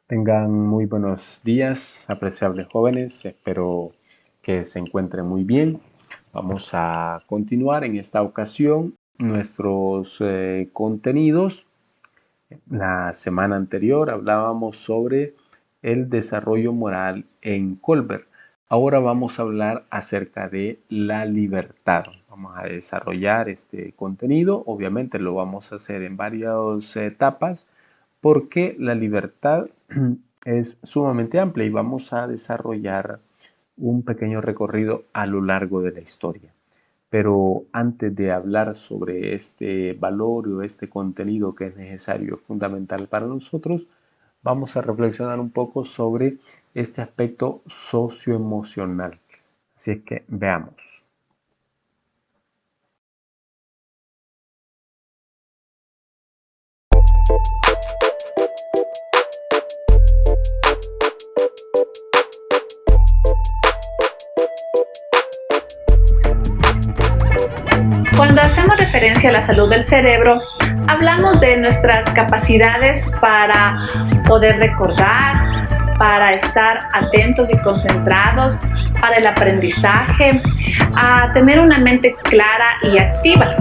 Tengan muy buenos días, apreciables jóvenes. Espero que se encuentren muy bien. Vamos a continuar en esta ocasión nuestros contenidos. La semana anterior hablábamos sobre el desarrollo moral en Colbert. Ahora vamos a hablar acerca de la libertad. Vamos a desarrollar este contenido. Obviamente lo vamos a hacer en varias etapas, porque la libertad es sumamente amplia y vamos a desarrollar un pequeño recorrido a lo largo de la historia. Pero antes de hablar sobre este valor o este contenido que es necesario, fundamental para nosotros, vamos a reflexionar un poco sobre este aspecto socioemocional. Así es que veamos. Cuando hacemos referencia a la salud del cerebro, hablamos de nuestras capacidades para poder recordar, para estar atentos y concentrados, para el aprendizaje, a tener una mente clara y activa.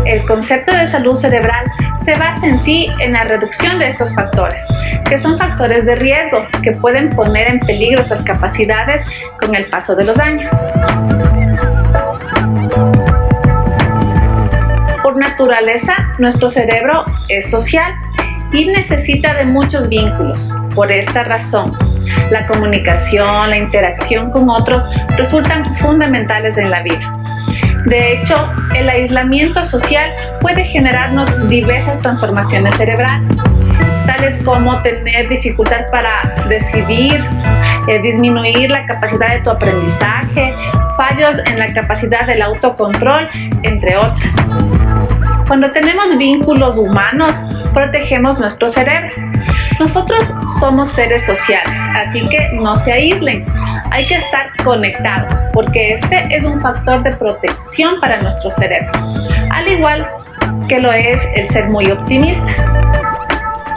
El concepto de salud cerebral se basa en sí en la reducción de estos factores, que son factores de riesgo que pueden poner en peligro estas capacidades con el paso de los años. Por naturaleza, nuestro cerebro es social y necesita de muchos vínculos. Por esta razón, la comunicación, la interacción con otros resultan fundamentales en la vida. De hecho, el aislamiento social puede generarnos diversas transformaciones cerebrales, tales como tener dificultad para decidir, disminuir la capacidad de tu aprendizaje, fallos en la capacidad del autocontrol, entre otras. Cuando tenemos vínculos humanos, protegemos nuestro cerebro. Nosotros somos seres sociales, así que no se aíslen. Hay que estar conectados, porque este es un factor de protección para nuestro cerebro, al igual que lo es el ser muy optimistas.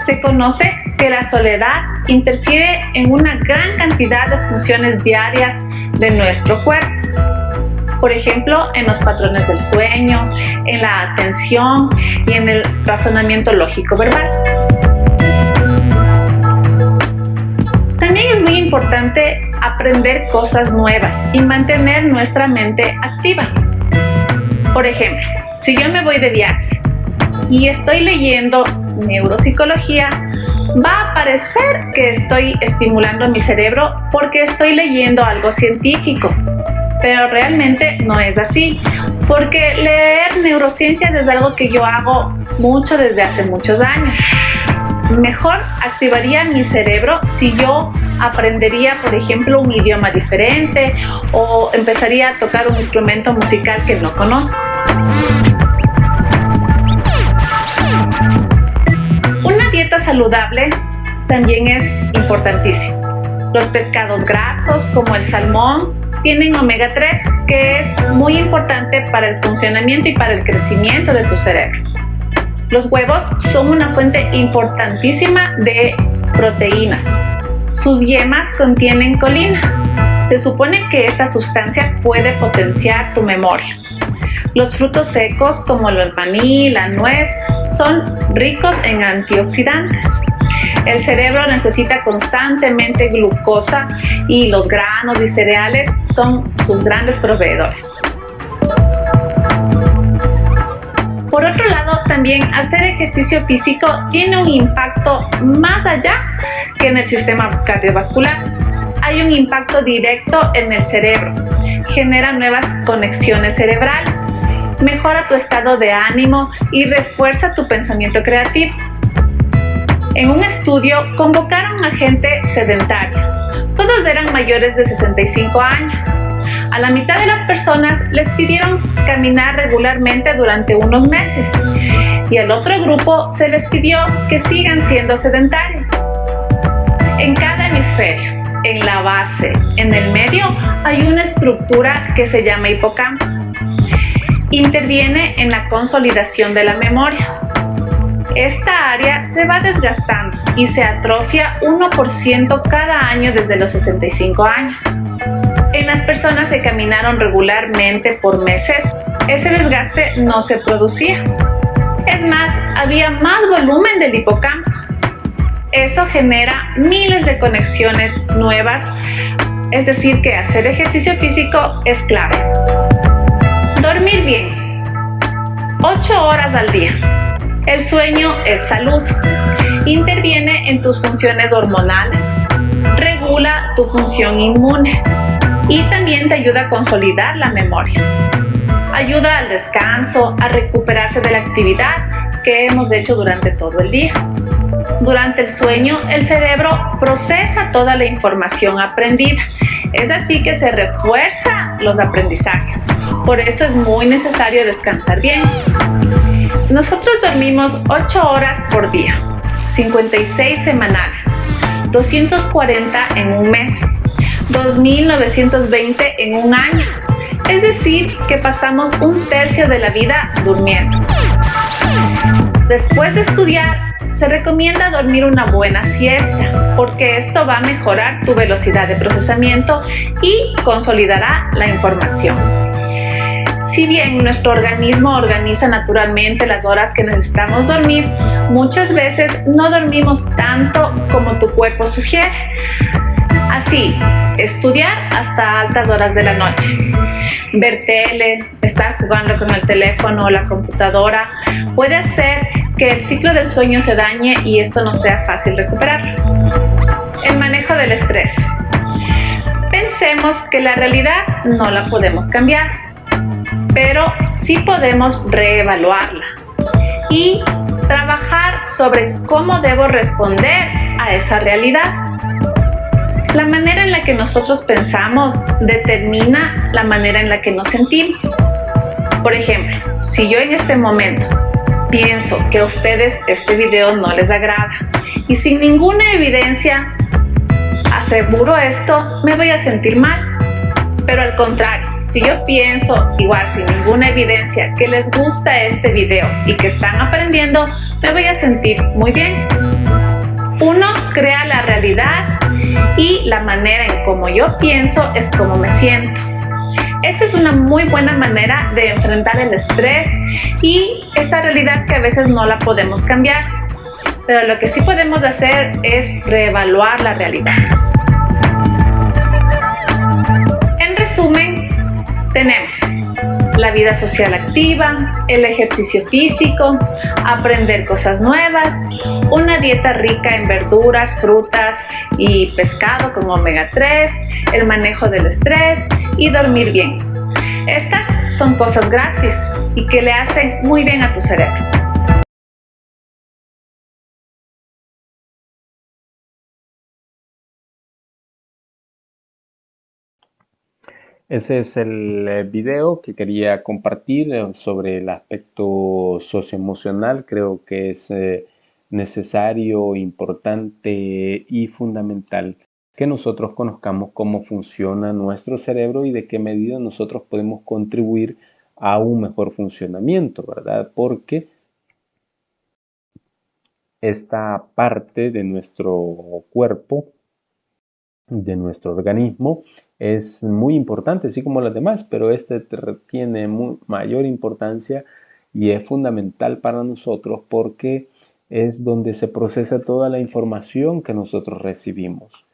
Se conoce que la soledad interfiere en una gran cantidad de funciones diarias de nuestro cuerpo. Por ejemplo, en los patrones del sueño, en la atención y en el razonamiento lógico verbal. También es muy importante aprender cosas nuevas y mantener nuestra mente activa. Por ejemplo, si yo me voy de viaje y estoy leyendo neuropsicología, va a parecer que estoy estimulando mi cerebro porque estoy leyendo algo científico. Pero realmente no es así, porque leer neurociencias es algo que yo hago mucho desde hace muchos años. Mejor activaría mi cerebro si yo aprendería, por ejemplo, un idioma diferente o empezaría a tocar un instrumento musical que no conozco. Una dieta saludable también es importantísima. Los pescados grasos, como el salmón, tienen omega 3, que es muy importante para el funcionamiento y para el crecimiento de tu cerebro. Los huevos son una fuente importantísima de proteínas. Sus yemas contienen colina. Se supone que esta sustancia puede potenciar tu memoria. Los frutos secos, como el maní, la nuez, son ricos en antioxidantes. El cerebro necesita constantemente glucosa y los granos y cereales son sus grandes proveedores. Por otro lado, también hacer ejercicio físico tiene un impacto más allá que en el sistema cardiovascular. Hay un impacto directo en el cerebro, genera nuevas conexiones cerebrales, mejora tu estado de ánimo y refuerza tu pensamiento creativo. En un estudio convocaron a gente sedentaria. Todos eran mayores de 65 años. A la mitad de las personas les pidieron caminar regularmente durante unos meses y al otro grupo se les pidió que sigan siendo sedentarios. En cada hemisferio, en la base, en el medio, hay una estructura que se llama hipocampo. Interviene en la consolidación de la memoria. Esta área se va desgastando y se atrofia 1% cada año desde los 65 años. En las personas que caminaron regularmente por meses, ese desgaste no se producía. Es más, había más volumen del hipocampo. Eso genera miles de conexiones nuevas, es decir, que hacer ejercicio físico es clave. Dormir bien. 8 horas al día. El sueño es salud. Interviene en tus funciones hormonales, regula tu función inmune y también te ayuda a consolidar la memoria. Ayuda al descanso, a recuperarse de la actividad que hemos hecho durante todo el día. Durante el sueño, el cerebro procesa toda la información aprendida. Es así que se refuerzan los aprendizajes. Por eso es muy necesario descansar bien. Nosotros dormimos 8 horas por día, 56 semanales, 240 en un mes, 2.920 en un año. Es decir, que pasamos 1/3 de la vida durmiendo. Después de estudiar, se recomienda dormir una buena siesta, porque esto va a mejorar tu velocidad de procesamiento y consolidará la información. Si bien nuestro organismo organiza naturalmente las horas que necesitamos dormir, muchas veces no dormimos tanto como tu cuerpo sugiere. Así, estudiar hasta altas horas de la noche, ver tele, estar jugando con el teléfono o la computadora, puede hacer que el ciclo del sueño se dañe y esto no sea fácil recuperarlo. El manejo del estrés. Pensemos que la realidad no la podemos cambiar, pero sí podemos reevaluarla y trabajar sobre cómo debo responder a esa realidad. La manera en la que nosotros pensamos determina la manera en la que nos sentimos. Por ejemplo, si yo en este momento pienso que a ustedes este video no les agrada y sin ninguna evidencia aseguro esto, me voy a sentir mal. Pero al contrario, si yo pienso igual sin ninguna evidencia que les gusta este video y que están aprendiendo, me voy a sentir muy bien. Uno crea la realidad y la manera en cómo yo pienso es como me siento. Esa es una muy buena manera de enfrentar el estrés y esa realidad que a veces no la podemos cambiar. Pero lo que sí podemos hacer es reevaluar la realidad. En resumen, tenemos la vida social activa, el ejercicio físico, aprender cosas nuevas, una dieta rica en verduras, frutas y pescado con omega 3, el manejo del estrés y dormir bien. Estas son cosas gratis y que le hacen muy bien a tu cerebro. Ese es el video que quería compartir sobre el aspecto socioemocional. Creo que es necesario, importante y fundamental que nosotros conozcamos cómo funciona nuestro cerebro y de qué medida nosotros podemos contribuir a un mejor funcionamiento, ¿verdad? Porque esta parte de nuestro cuerpo, de nuestro organismo, es muy importante, así como las demás, pero este tiene mayor importancia y es fundamental para nosotros porque es donde se procesa toda la información que nosotros recibimos.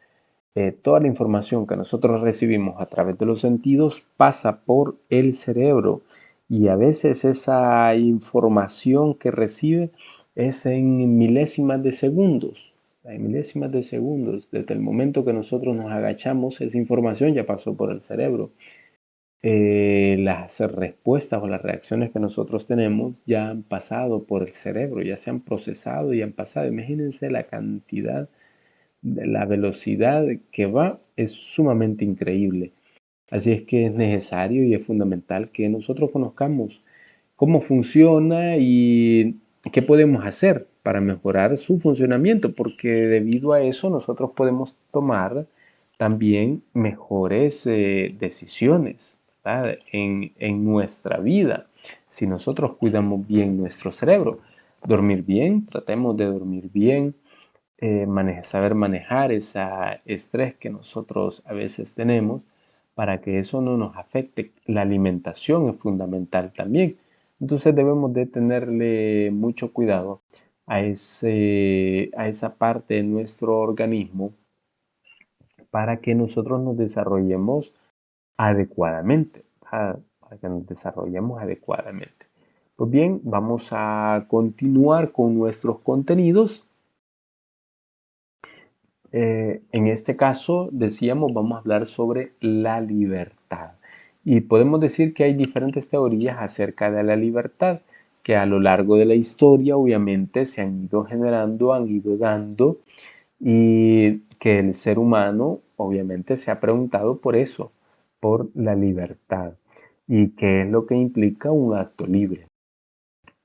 Toda la información que nosotros recibimos a través de los sentidos pasa por el cerebro y a veces esa información que recibe es en milésimas de segundos. En milésimas de segundos, desde el momento que nosotros nos agachamos, esa información ya pasó por el cerebro. Las respuestas o las reacciones que nosotros tenemos ya han pasado por el cerebro, ya se han procesado y han pasado. Imagínense la cantidad, la velocidad que va es sumamente increíble. Así es que es necesario y es fundamental que nosotros conozcamos cómo funciona y qué podemos hacer para mejorar su funcionamiento, porque debido a eso nosotros podemos tomar también mejores decisiones, ¿verdad? En nuestra vida. Si nosotros cuidamos bien nuestro cerebro, dormir bien, tratemos de dormir bien, saber manejar ese estrés que nosotros a veces tenemos para que eso no nos afecte. La alimentación es fundamental también. Entonces debemos de tenerle mucho cuidado a esa parte de nuestro organismo para que nosotros nos desarrollemos adecuadamente. Para que nos desarrollemos adecuadamente. Pues bien, vamos a continuar con nuestros contenidos. En este caso, decíamos, vamos a hablar sobre la libertad. Y podemos decir que hay diferentes teorías acerca de la libertad, que a lo largo de la historia obviamente se han ido generando, han ido dando, y que el ser humano obviamente se ha preguntado por eso, por la libertad. ¿Y qué es lo que implica un acto libre?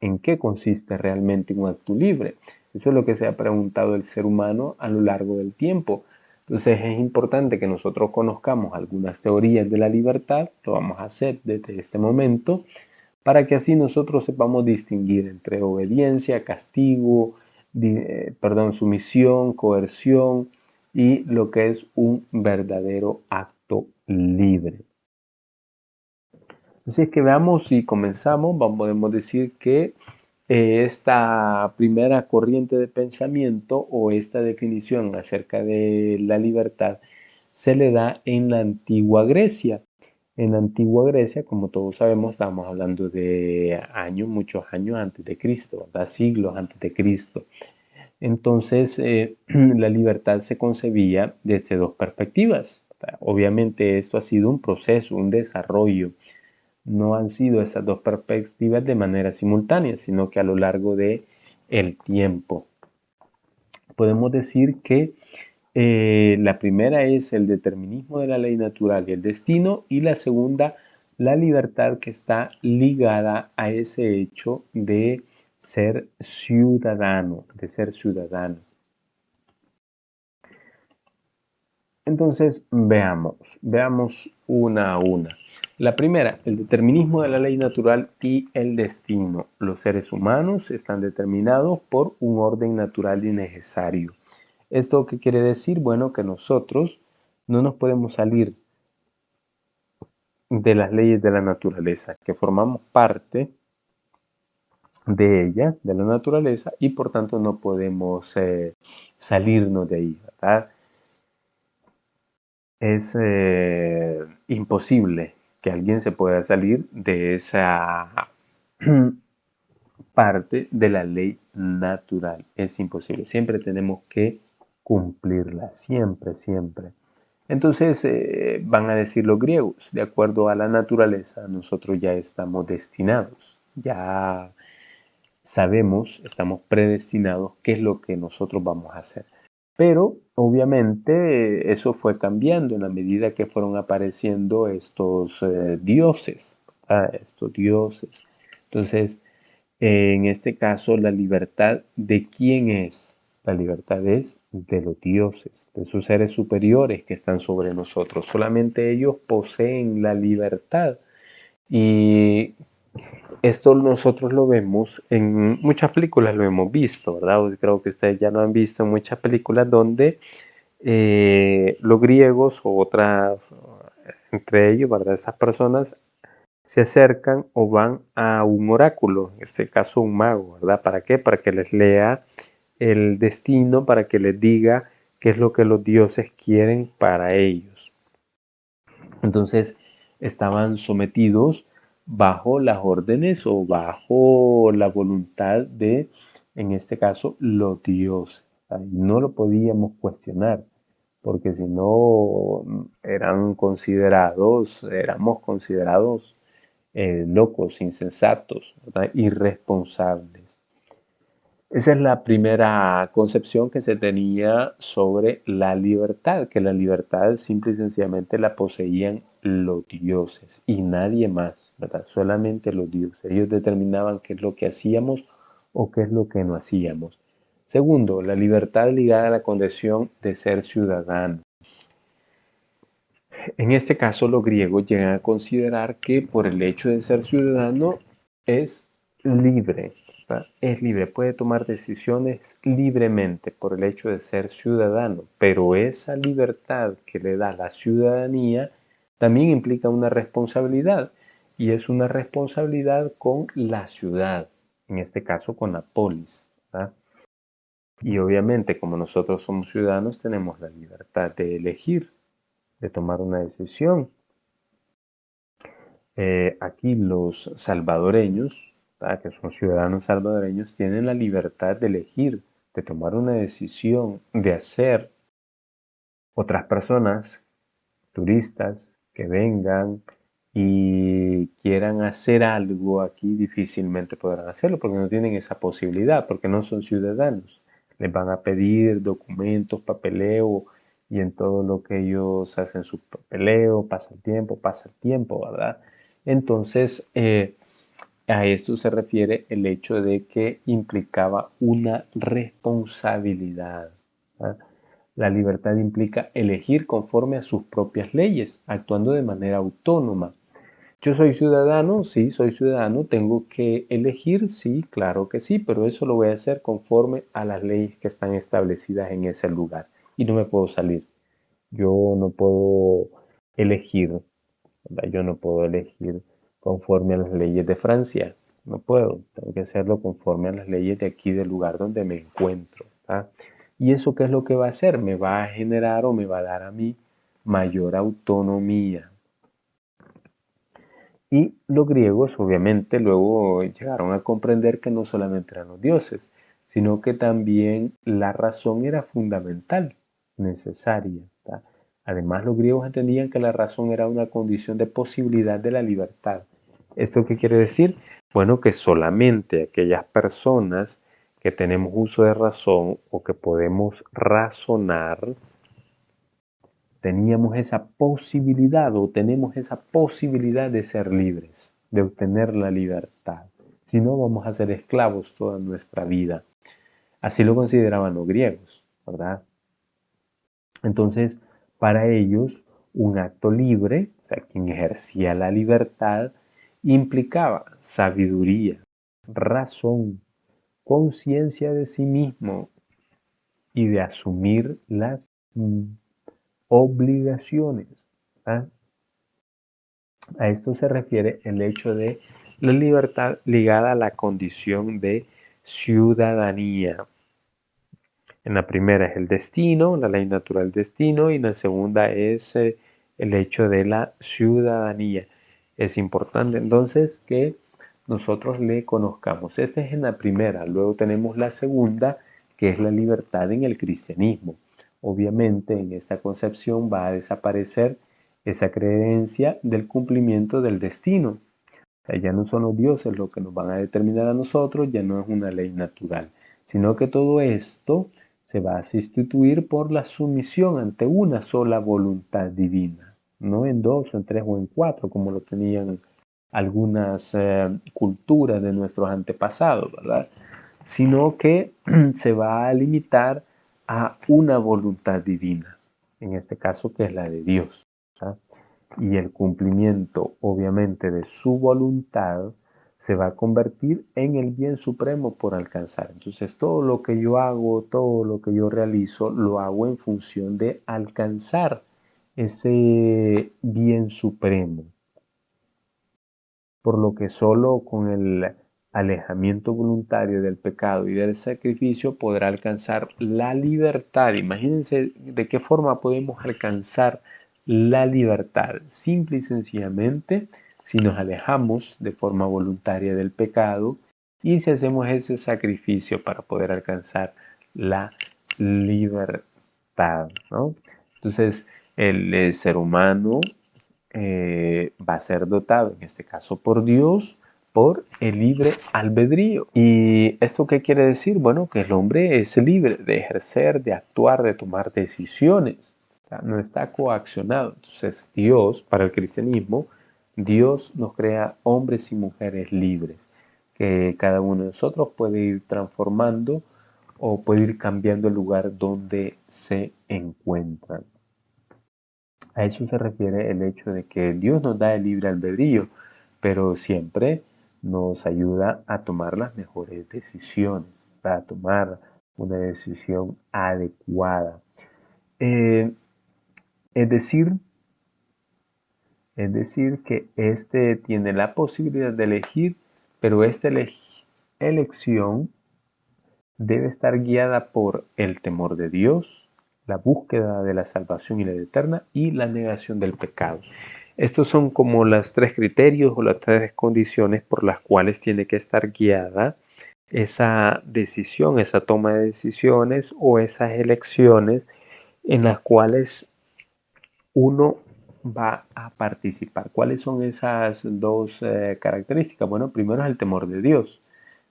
¿En qué consiste realmente un acto libre? Eso es lo que se ha preguntado el ser humano a lo largo del tiempo. Entonces es importante que nosotros conozcamos algunas teorías de la libertad, lo vamos a hacer desde este momento, para que así nosotros sepamos distinguir entre obediencia, castigo, sumisión, coerción y lo que es un verdadero acto libre. Así es que veamos y comenzamos, podemos decir que esta primera corriente de pensamiento o esta definición acerca de la libertad se le da en la antigua Grecia. En la antigua Grecia, como todos sabemos, estamos hablando de años, muchos años antes de Cristo, ¿verdad? Siglos antes de Cristo. Entonces, la libertad se concebía desde dos perspectivas. Obviamente esto ha sido un proceso, un desarrollo. No han sido esas dos perspectivas de manera simultánea, sino que a lo largo de el tiempo. Podemos decir que la primera es el determinismo de la ley natural y el destino, y la segunda, la libertad, que está ligada a ese hecho de ser ciudadano, Entonces, veamos una a una. La primera, el determinismo de la ley natural y el destino. Los seres humanos están determinados por un orden natural y necesario. ¿Esto qué quiere decir? Bueno, que nosotros no nos podemos salir de las leyes de la naturaleza, que formamos parte de ella, de la naturaleza, y por tanto no podemos salirnos de ahí, ¿verdad? Es imposible que alguien se pueda salir de esa parte de la ley natural. Es imposible. Siempre tenemos que cumplirla. Siempre, siempre. Entonces van a decir los griegos, de acuerdo a la naturaleza, nosotros ya estamos destinados. Ya sabemos, estamos predestinados qué es lo que nosotros vamos a hacer. Pero obviamente eso fue cambiando en la medida que fueron apareciendo estos dioses, ¿verdad? Estos dioses. Entonces, en este caso, la libertad, ¿de quién es? La libertad es de los dioses, de sus seres superiores que están sobre nosotros. Solamente ellos poseen la libertad. Y esto nosotros lo vemos en muchas películas, lo hemos visto, ¿verdad? Creo que ustedes ya lo han visto en muchas películas donde los griegos o otras, entre ellos, ¿verdad? Esas personas se acercan o van a un oráculo, en este caso un mago, ¿verdad? ¿Para qué? Para que les lea el destino, para que les diga qué es lo que los dioses quieren para ellos. Entonces estaban sometidos bajo las órdenes o bajo la voluntad de, en este caso, los dioses. No lo podíamos cuestionar, porque si no éramos considerados locos, insensatos, ¿verdad? Irresponsables. Esa es la primera concepción que se tenía sobre la libertad, que la libertad simple y sencillamente la poseían los dioses y nadie más, ¿verdad? Solamente los dioses. Ellos determinaban qué es lo que hacíamos o qué es lo que no hacíamos. Segundo, la libertad ligada a la condición de ser ciudadano. En este caso, los griegos llegan a considerar que por el hecho de ser ciudadano es libre, ¿verdad? Es libre, puede tomar decisiones libremente por el hecho de ser ciudadano, pero esa libertad que le da la ciudadanía también implica una responsabilidad, y es una responsabilidad con la ciudad, en este caso con la polis, ¿verdad? Y obviamente, como nosotros somos ciudadanos, tenemos la libertad de elegir, de tomar una decisión. Aquí los salvadoreños, ¿verdad?, que son ciudadanos salvadoreños, tienen la libertad de elegir, de tomar una decisión, de hacer. Otras personas, turistas, que vengan y quieran hacer algo aquí, difícilmente podrán hacerlo porque no tienen esa posibilidad, porque no son ciudadanos. Les van a pedir documentos, papeleo, y en todo lo que ellos hacen su papeleo, pasa el tiempo, ¿verdad? Entonces, a esto se refiere el hecho de que implicaba una responsabilidad, ¿verdad? La libertad implica elegir conforme a sus propias leyes, actuando de manera autónoma. Yo soy ciudadano, sí, soy ciudadano, tengo que elegir, sí, claro que sí, pero eso lo voy a hacer conforme a las leyes que están establecidas en ese lugar y no me puedo salir. Yo no puedo elegir, ¿verdad? Yo no puedo elegir conforme a las leyes de Francia, no puedo, tengo que hacerlo conforme a las leyes de aquí del lugar donde me encuentro, ¿verdad? ¿Y eso qué es lo que va a hacer? Me va a generar o me va a dar a mí mayor autonomía. Y los griegos obviamente luego llegaron a comprender que no solamente eran los dioses, sino que también la razón era fundamental, necesaria, ¿tá? Además, los griegos entendían que la razón era una condición de posibilidad de la libertad. ¿Esto qué quiere decir? Bueno, que solamente aquellas personas que tenemos uso de razón o que podemos razonar, teníamos esa posibilidad o tenemos esa posibilidad de ser libres, de obtener la libertad. Si no, vamos a ser esclavos toda nuestra vida. Así lo consideraban los griegos, ¿verdad? Entonces, para ellos, un acto libre, o sea, quien ejercía la libertad, implicaba sabiduría, razón, conciencia de sí mismo y de asumir las obligaciones. ¿Ah? A esto se refiere el hecho de la libertad ligada a la condición de ciudadanía. En la primera es el destino, la ley natural del destino, y en la segunda es el hecho de la ciudadanía. Es importante entonces que nosotros le conozcamos. Esta es en la primera. Luego tenemos la segunda, que es la libertad en el cristianismo. Obviamente en esta concepción va a desaparecer esa creencia del cumplimiento del destino. O sea, ya no son los dioses los que nos van a determinar a nosotros, ya no es una ley natural, sino que todo esto se va a sustituir por la sumisión ante una sola voluntad divina, no en dos, en tres o en cuatro, como lo tenían algunas culturas de nuestros antepasados, ¿verdad? Sino que se va a limitar a una voluntad divina, en este caso que es la de Dios, ¿verdad? Y el cumplimiento, obviamente, de su voluntad se va a convertir en el bien supremo por alcanzar. Entonces, todo lo que yo hago, todo lo que yo realizo, lo hago en función de alcanzar ese bien supremo. Por lo que solo con el alejamiento voluntario del pecado y del sacrificio podrá alcanzar la libertad. Imagínense de qué forma podemos alcanzar la libertad. Simple y sencillamente, si nos alejamos de forma voluntaria del pecado y si hacemos ese sacrificio para poder alcanzar la libertad, ¿no? Entonces, el ser humano va a ser dotado, en este caso por Dios, por el libre albedrío. ¿Y esto qué quiere decir? Bueno, que el hombre es libre de ejercer, de actuar, de tomar decisiones. O sea, no está coaccionado. Entonces Dios, para el cristianismo, Dios nos crea hombres y mujeres libres, que cada uno de nosotros puede ir transformando o puede ir cambiando el lugar donde se encuentran. A eso se refiere el hecho de que Dios nos da el libre albedrío, pero siempre nos ayuda a tomar las mejores decisiones, para tomar una decisión adecuada. Eh, es decir, que este tiene la posibilidad de elegir, pero esta elección debe estar guiada por el temor de Dios, la búsqueda de la salvación y la vida eterna y la negación del pecado. Estos son como los tres criterios o las tres condiciones por las cuales tiene que estar guiada esa decisión, esa toma de decisiones o esas elecciones en las cuales uno va a participar. ¿Cuáles son esas dos características? Bueno, primero es el temor de Dios.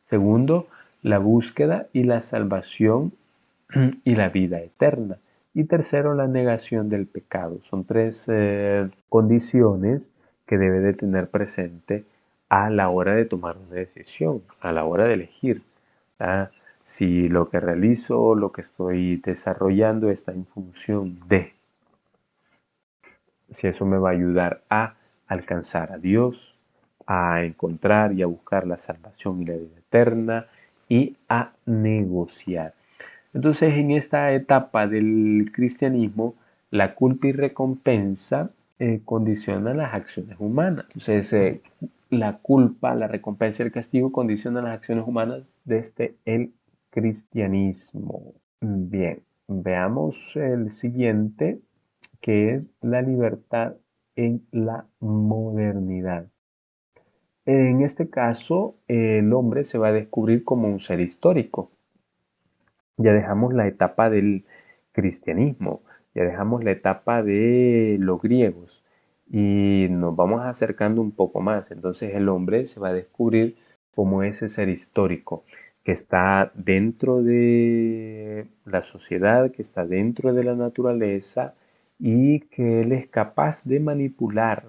Segundo, la búsqueda y la salvación y la vida eterna. Y tercero, la negación del pecado. Son tres condiciones que debe de tener presente a la hora de tomar una decisión, a la hora de elegir. Si lo que realizo, lo que estoy desarrollando está en función de, si eso me va a ayudar a alcanzar a Dios, a encontrar y a buscar la salvación y la vida eterna y a negociar. Entonces, en esta etapa del cristianismo, la culpa y recompensa condicionan las acciones humanas. Entonces, la culpa, la recompensa y el castigo condicionan las acciones humanas desde el cristianismo. Bien, veamos el siguiente, que es la libertad en la modernidad. En este caso, el hombre se va a descubrir como un ser histórico. Ya dejamos la etapa del cristianismo, ya dejamos la etapa de los griegos y nos vamos acercando un poco más. Entonces el hombre se va a descubrir como ese ser histórico que está dentro de la sociedad, que está dentro de la naturaleza y que él es capaz de manipular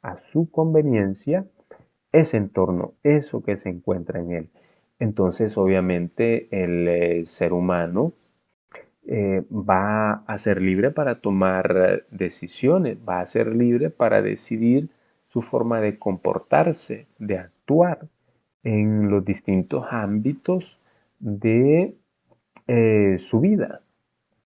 a su conveniencia ese entorno, eso que se encuentra en él. Entonces, obviamente, el ser humano va a ser libre para tomar decisiones, va a ser libre para decidir su forma de comportarse, de actuar en los distintos ámbitos de su vida,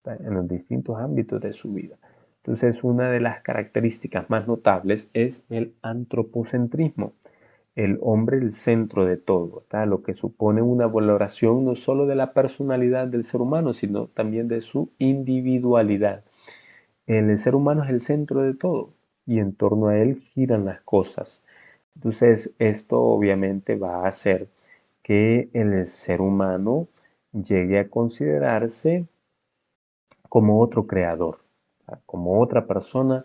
en los distintos ámbitos de su vida. Entonces, una de las características más notables es el antropocentrismo, el hombre el centro de todo, lo que supone una valoración no solo de la personalidad del ser humano, sino también de su individualidad. El ser humano es el centro de todo y en torno a él giran las cosas. Entonces, esto obviamente va a hacer que el ser humano llegue a considerarse como otro creador, como otra persona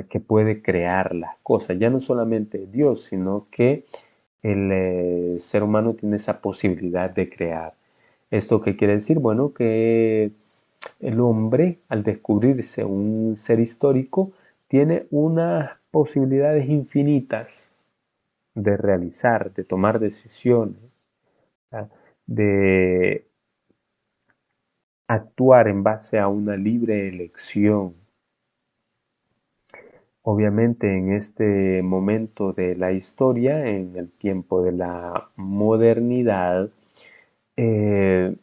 que puede crear las cosas. Ya no solamente Dios, sino que el ser humano tiene esa posibilidad de crear. ¿Esto qué quiere decir? Bueno, que el hombre, al descubrirse un ser histórico, tiene unas posibilidades infinitas de realizar, de tomar decisiones, ¿verdad? De actuar en base a una libre elección. Obviamente en este momento de la historia, en el tiempo de la modernidad, el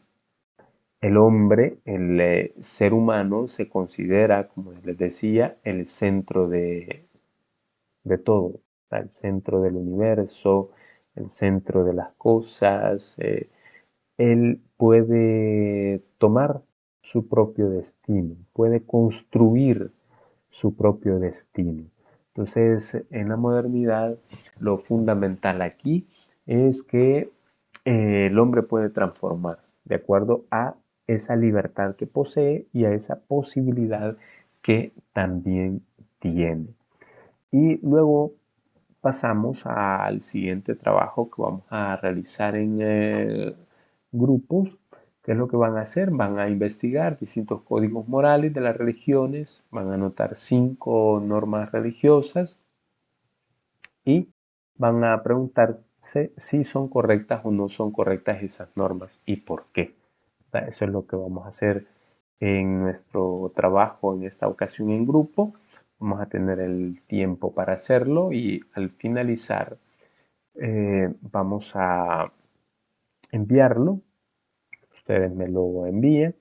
hombre, el ser humano se considera, como les decía, el centro de todo, el centro del universo, el centro de las cosas. Él puede tomar su propio destino, puede construir su propio destino. Entonces, en la modernidad, lo fundamental aquí es que el hombre puede transformar de acuerdo a esa libertad que posee y a esa posibilidad que también tiene. Y luego pasamos al siguiente trabajo que vamos a realizar en grupos. ¿Qué es lo que van a hacer? Van a investigar distintos códigos morales de las religiones, van a anotar 5 normas religiosas y van a preguntarse si son correctas o no son correctas esas normas y por qué. Eso es lo que vamos a hacer en nuestro trabajo en esta ocasión en grupo. Vamos a tener el tiempo para hacerlo y al finalizar vamos a enviarlo. Ustedes me lo envíen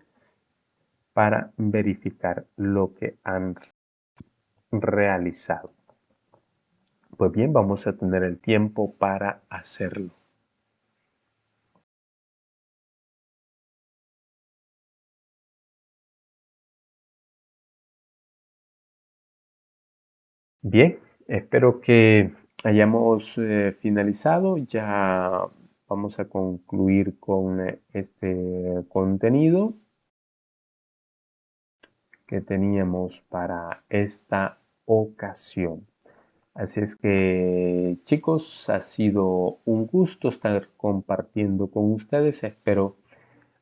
para verificar lo que han realizado. Pues bien, vamos a tener el tiempo para hacerlo. Bien, espero que hayamos finalizado. Ya vamos a concluir con este contenido que teníamos para esta ocasión. Así es que, chicos, ha sido un gusto estar compartiendo con ustedes. Espero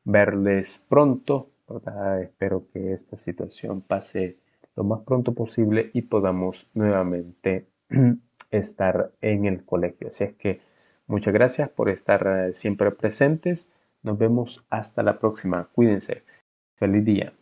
verles pronto, ¿verdad? Espero que esta situación pase lo más pronto posible y podamos nuevamente estar en el colegio. Así es que muchas gracias por estar siempre presentes. Nos vemos hasta la próxima. Cuídense. Feliz día.